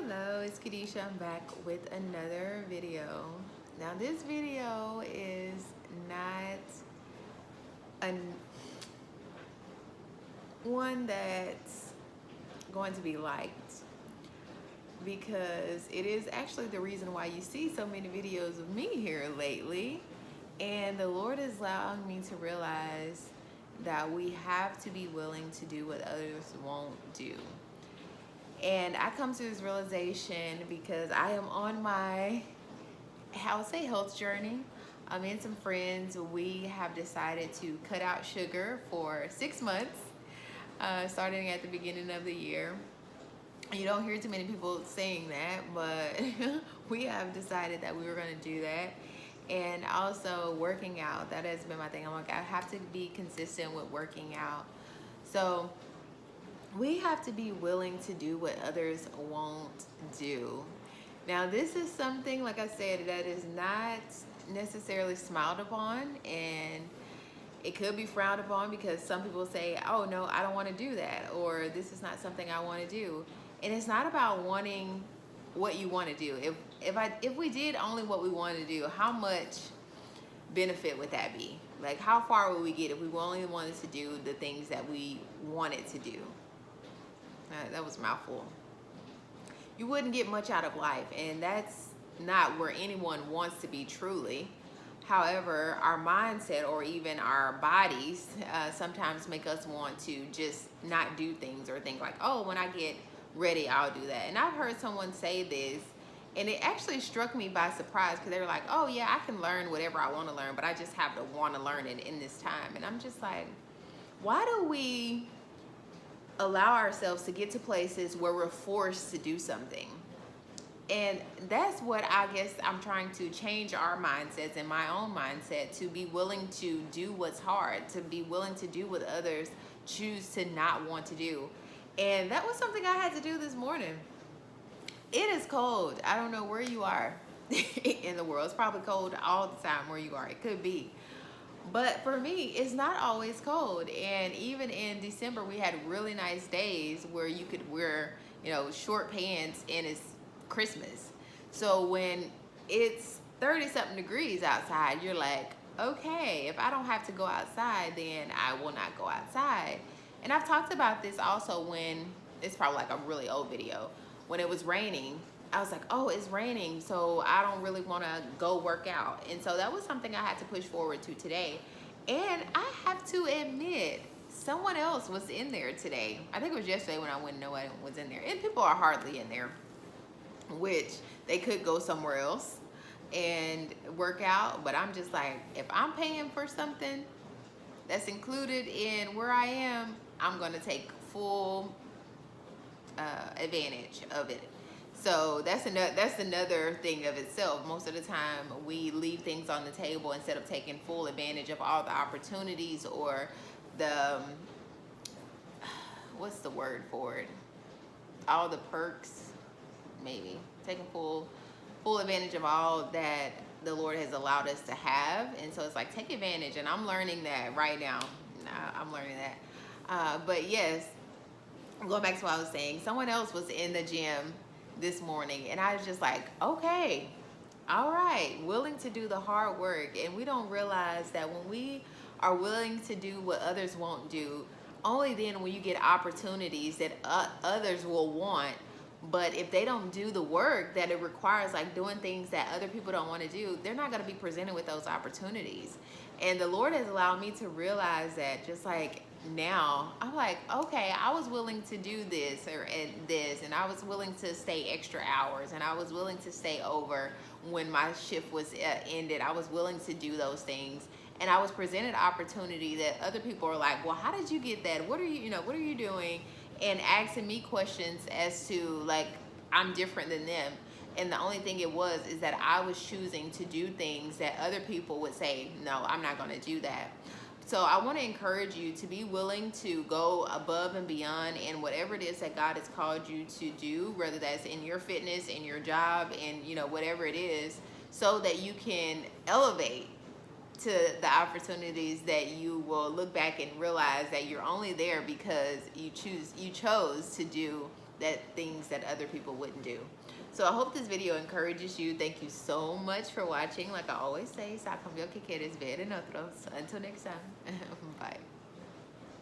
Hello, it's Kadisha. I'm back with another video. Now this video is not an one that's going to be liked because it is actually the reason why you see so many videos of me here lately. And the Lord is allowing me to realize that we have to be willing to do what others won't do. And I come to this realization because I am on my, I would say, health journey. Me and some friends, we have decided to cut out sugar for 6 months, starting at the beginning of the year. You don't hear too many people saying that, but we have decided that we were going to do that. And also working out, that has been my thing. I'm like, I have to be consistent with working out. So we have to be willing to do what others won't do. Now, this is something, like I said, that is not necessarily smiled upon, and it could be frowned upon because some people say, oh no, I don't want to do that, or this is not something I want to do. And it's not about wanting what you want to do. If we did only what we wanted to do, how much benefit would that be? Like, how far would we get if we only wanted to do the things that we wanted to do? That was a mouthful. You wouldn't get much out of life, and that's not where anyone wants to be truly. However, our mindset or even our bodies sometimes make us want to just not do things or think like, oh, when I get ready, I'll do that. And I've heard someone say this, and it actually struck me by surprise because they were like, oh yeah, I can learn whatever I want to learn, but I just have to want to learn it in this time. And I'm just like, why do we allow ourselves to get to places where we're forced to do something? And that's what I guess I'm trying to change our mindsets and my own mindset, to be willing to do what's hard, to be willing to do what others choose to not want to do. And that was something I had to do this morning. It is cold. I don't know where you are in the world. It's probably cold all the time where you are. It could be. But for me, it's not always cold. And even in December, we had really nice days where you could wear, short pants, and it's Christmas. So when it's 30-something degrees outside, you're like, okay, if I don't have to go outside, then I will not go outside. And I've talked about this also when, it's probably like a really old video, when it was raining. I was like, oh, it's raining, so I don't really want to go work out. And so that was something I had to push forward to today. And I have to admit, someone else was in there today. I think it was yesterday when I went, nobody was in there. And people are hardly in there, which they could go somewhere else and work out. But I'm just like, if I'm paying for something that's included in where I am, I'm going to take full advantage of it. So that's another thing of itself. Most of the time we leave things on the table instead of taking full advantage of all the opportunities or the, what's the word for it? All the perks, maybe. Taking full advantage of all that the Lord has allowed us to have. And so it's like, take advantage. And I'm learning that right now. I'm learning that. But yes, going back to what I was saying, someone else was in the gym this morning, and I was just like, okay, all right, willing to do the hard work. And we don't realize that when we are willing to do what others won't do, only then when you get opportunities that others will want. But if they don't do the work that it requires, like doing things that other people don't want to do, they're not going to be presented with those opportunities. And the Lord has allowed me to realize that, just like now, I'm like, okay, I was willing to do this or this, and I was willing to stay extra hours, and I was willing to stay over when my shift was ended. I was willing to do those things. And I was presented opportunity that other people are like, well, how did you get that? What are you doing? And asking me questions as to, like, I'm different than them. And the only thing it was is that I was choosing to do things that other people would say, no, I'm not going to do that. So I want to encourage you to be willing to go above and beyond in whatever it is that God has called you to do, whether that's in your fitness, in your job, and whatever it is, so that you can elevate to the opportunities that you will look back and realize that you're only there because you chose to do things that other people wouldn't do. So I hope this video encourages you. Thank you so much for watching. Like I always say, sa cambió que quieres ver en otros. Until next time, bye.